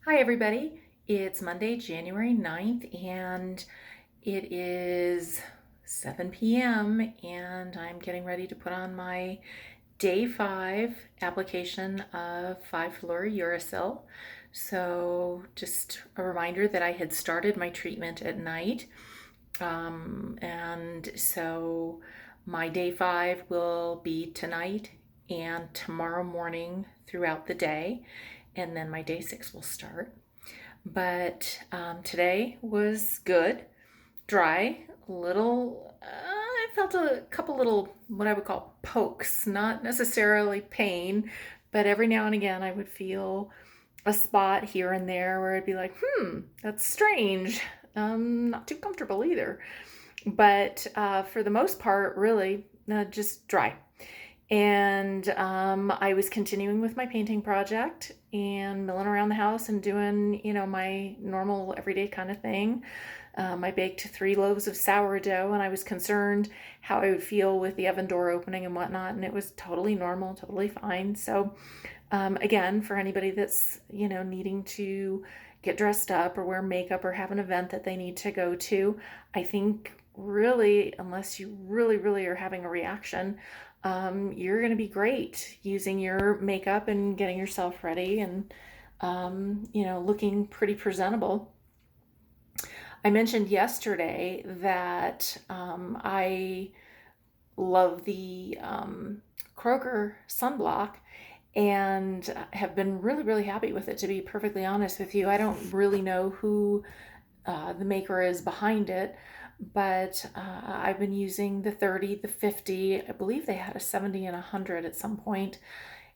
Hi, everybody. It's Monday, January 9th, and it is 7 p.m., and I'm getting ready to put on my day 5 application of 5-fluorouracil. So, just a reminder that I had started my treatment at night, and so my day 5 will be tonight and tomorrow morning throughout the day, and then my day 6 will start. But today was good, dry, a little. I felt a couple little, what I would call pokes, not necessarily pain, but every now and again I would feel a spot here and there where I'd be like, that's strange. Not too comfortable either. But for the most part, really just dry. And I was continuing with my painting project and milling around the house and doing, my normal everyday kind of thing. I baked 3 loaves of sourdough, and I was concerned how I would feel with the oven door opening and whatnot, and it was totally normal, totally fine. So, again, for anybody that's, needing to get dressed up or wear makeup or have an event that they need to go to, I think really, unless you really, really are having a reaction, you're going to be great using your makeup and getting yourself ready and, looking pretty presentable. I mentioned yesterday that I love the Kroger sunblock and have been really, really happy with it, to be perfectly honest with you. I don't really know who the maker is behind it, but I've been using the 30, the 50. I believe they had a 70 and 100 at some point,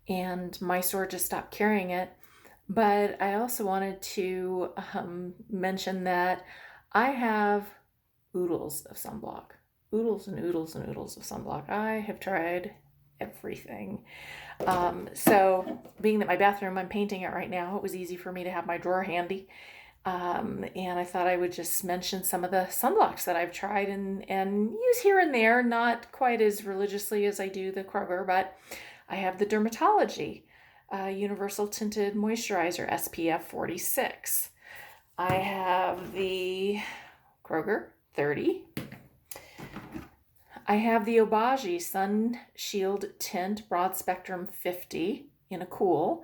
and my store just stopped carrying it. But I also wanted to mention that I have oodles of sunblock, oodles and oodles and oodles of sunblock. I have tried everything. So being that my bathroom, I'm painting it right now, it was easy for me to have my drawer handy. And I thought I would just mention some of the sunblocks that I've tried and use here and there, not quite as religiously as I do the Kroger, but I have the Dermatology Universal Tinted Moisturizer SPF 46. I have the Kroger 30. I have the Obagi Sun Shield Tint Broad Spectrum 50 in a cool.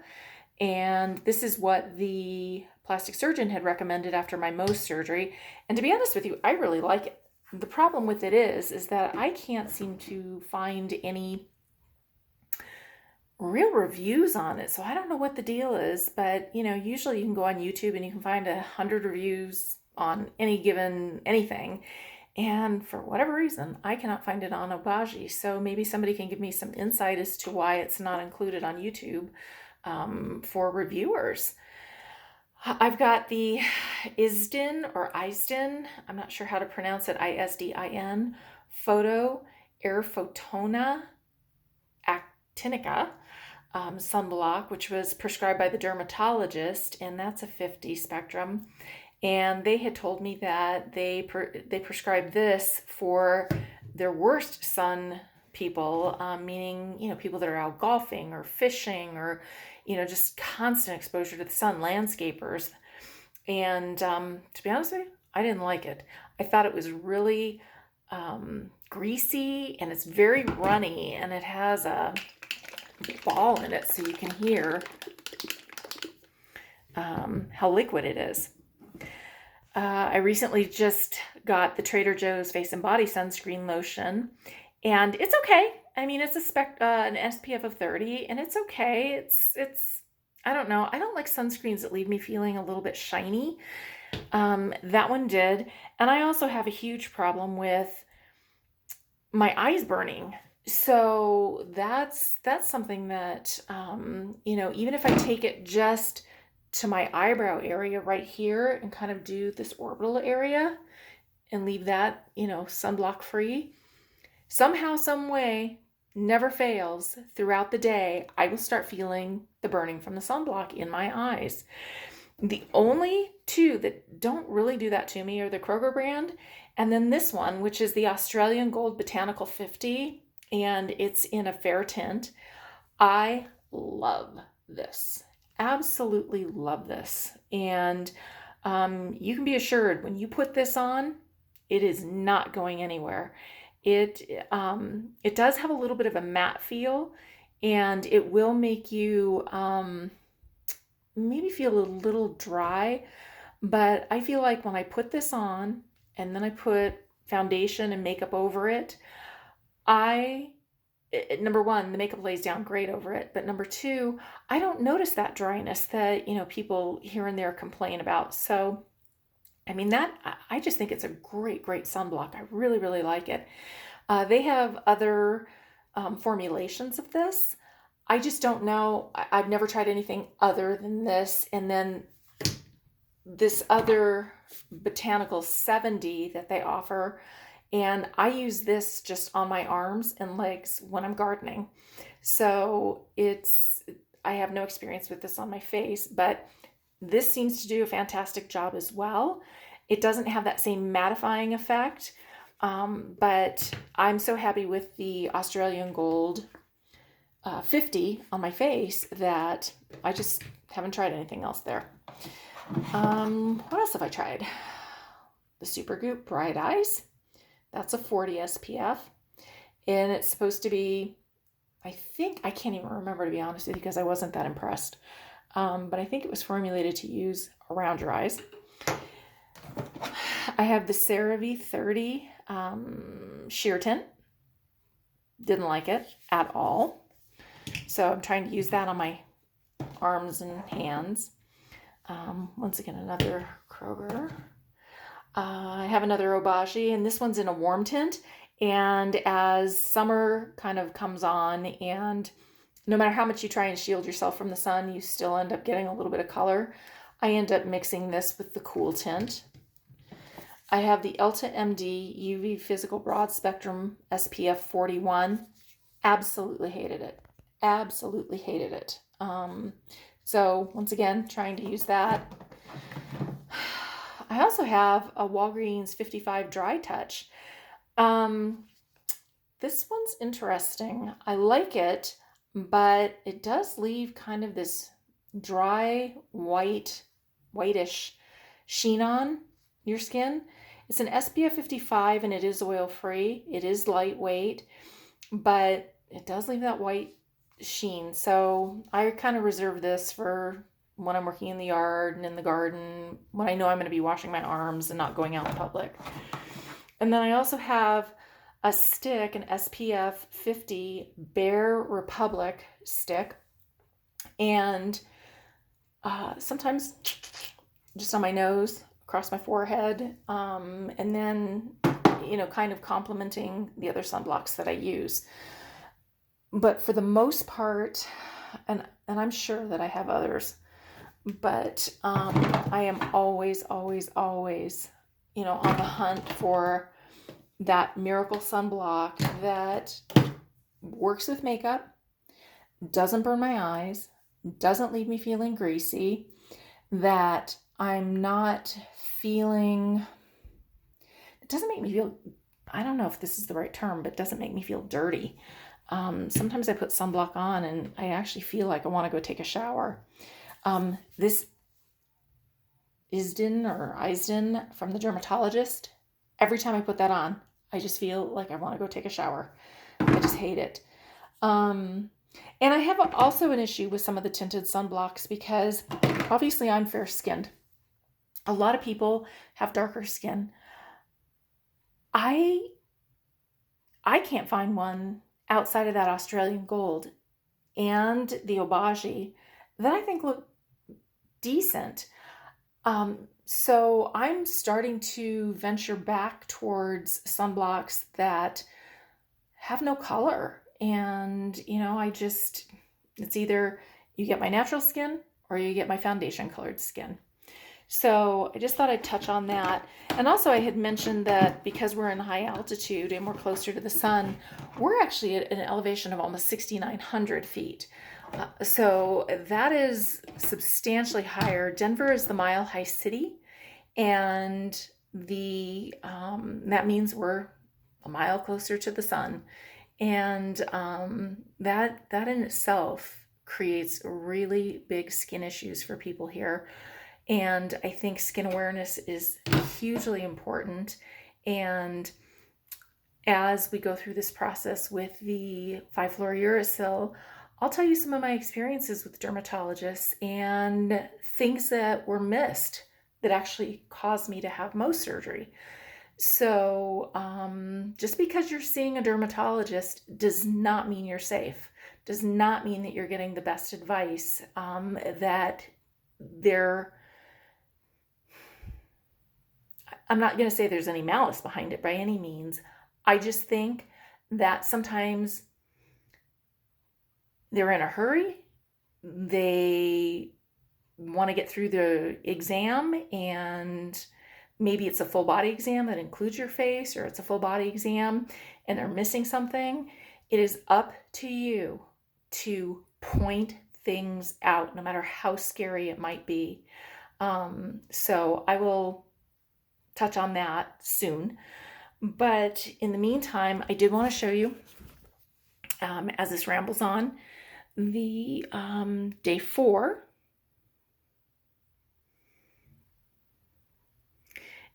And this is what the plastic surgeon had recommended after my Mohs surgery. And to be honest with you, I really like it. The problem with it is that I can't seem to find any real reviews on it. So I don't know what the deal is, but usually you can go on YouTube and you can find 100 reviews on any given anything. And for whatever reason, I cannot find it on Obagi. So maybe somebody can give me some insight as to why it's not included on YouTube for reviewers. I've got the Isdin or Isdin, I'm not sure how to pronounce it, ISDIN, Photo Air Photona Actinica sunblock, which was prescribed by the dermatologist, and that's a 50 spectrum. And they had told me that they prescribed this for their worst sun people, meaning, people that are out golfing or fishing or, just constant exposure to the sun, landscapers. And to be honest with you, I didn't like it. I thought it was really greasy, and it's very runny, and it has a ball in it so you can hear how liquid it is. I recently just got the Trader Joe's Face and Body Sunscreen Lotion, and it's okay. I mean, it's an SPF of 30, and it's okay. It's I don't know. I don't like sunscreens that leave me feeling a little bit shiny. That one did. And I also have a huge problem with my eyes burning. So that's something that, even if I take it just to my eyebrow area right here and kind of do this orbital area and leave that, sunblock free, somehow, some way, never fails, throughout the day, I will start feeling the burning from the sunblock in my eyes. The only two that don't really do that to me are the Kroger brand, and then this one, which is the Australian Gold Botanical 50, and it's in a fair tint. I love this. absolutely love this. And you can be assured when you put this on, it is not going anywhere. It does have a little bit of a matte feel, and it will make you maybe feel a little dry. But I feel like when I put this on and then I put foundation and makeup over it, number one, the makeup lays down great over it. But number two, I don't notice that dryness that, people here and there complain about. So, I mean, I just think it's a great, great sunblock. I really, really like it. They have other formulations of this. I just don't know. I've never tried anything other than this. And then this other Botanical 70 that they offer. And I use this just on my arms and legs when I'm gardening. So I have no experience with this on my face, but this seems to do a fantastic job as well. It doesn't have that same mattifying effect, but I'm so happy with the Australian Gold 50 on my face that I just haven't tried anything else there. What else have I tried? The Supergoop Bright Eyes. That's a 40 SPF. And it's supposed to be, I can't even remember, to be honest with you, because I wasn't that impressed. But I think it was formulated to use around your eyes. I have the CeraVe 30 sheer tint. Didn't like it at all. So I'm trying to use that on my arms and hands. Once again, another Kroger. I have another Obagi, and this one's in a warm tint. And as summer kind of comes on, and no matter how much you try and shield yourself from the sun, you still end up getting a little bit of color. I end up mixing this with the cool tint. I have the Elta MD UV Physical Broad Spectrum SPF 41. Absolutely hated it. Absolutely hated it. So once again, trying to use that. I also have a Walgreens 55 Dry Touch. This one's interesting. I like it, but it does leave kind of this dry, whitish sheen on your skin. It's an SPF 55 and it is oil-free. It is lightweight, but it does leave that white sheen. So I kind of reserve this for when I'm working in the yard and in the garden, when I know I'm going to be washing my arms and not going out in public. And then I also have a stick, an SPF 50 Bare Republic stick. And sometimes just on my nose, across my forehead, and then, kind of complementing the other sunblocks that I use. But for the most part, and I'm sure that I have others, but I am always, always, always, on the hunt for that miracle sunblock that works with makeup, doesn't burn my eyes, doesn't leave me feeling greasy, that I'm not feeling, it doesn't make me feel, I don't know if this is the right term, but it doesn't make me feel dirty. Sometimes I put sunblock on and I actually feel like I want to go take a shower. This Isden from the dermatologist, every time I put that on, I just feel like I want to go take a shower. I just hate it. And I have also an issue with some of the tinted sunblocks because obviously I'm fair-skinned. A lot of people have darker skin. I can't find one outside of that Australian Gold and the Obagi that I think look decent. So I'm starting to venture back towards sunblocks that have no color. And, it's either you get my natural skin or you get my foundation colored skin. So I just thought I'd touch on that. And also I had mentioned that because we're in high altitude and we're closer to the sun, we're actually at an elevation of almost 6,900 feet. So that is substantially higher. Denver is the Mile High City, and that means we're a mile closer to the sun. And that in itself creates really big skin issues for people here. And I think skin awareness is hugely important. And as we go through this process with the 5-fluorouracil, I'll tell you some of my experiences with dermatologists and things that were missed that actually caused me to have Mohs surgery. So just because you're seeing a dermatologist does not mean you're safe, does not mean that you're getting the best advice, that they're, I'm not going to say there's any malice behind it by any means. I just think that sometimes they're in a hurry. They want to get through the exam, and maybe it's a full body exam that includes your face, or it's a full body exam and they're missing something. It is up to you to point things out, no matter how scary it might be. So I will touch on that soon. But in the meantime, I did want to show you, as this rambles on, the day 4.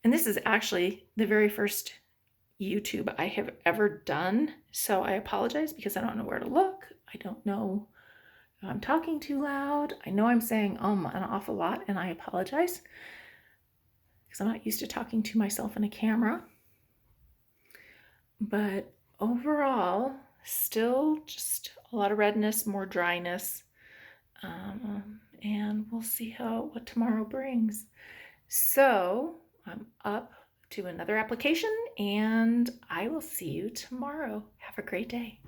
And this is actually the very first YouTube I have ever done. So I apologize because I don't know where to look. I don't know if I'm talking too loud. I know I'm saying an awful lot, and I apologize because I'm not used to talking to myself in a camera. But overall, still just a lot of redness, more dryness, and we'll see what tomorrow brings. So I'm up to another application, and I will see you tomorrow. Have a great day.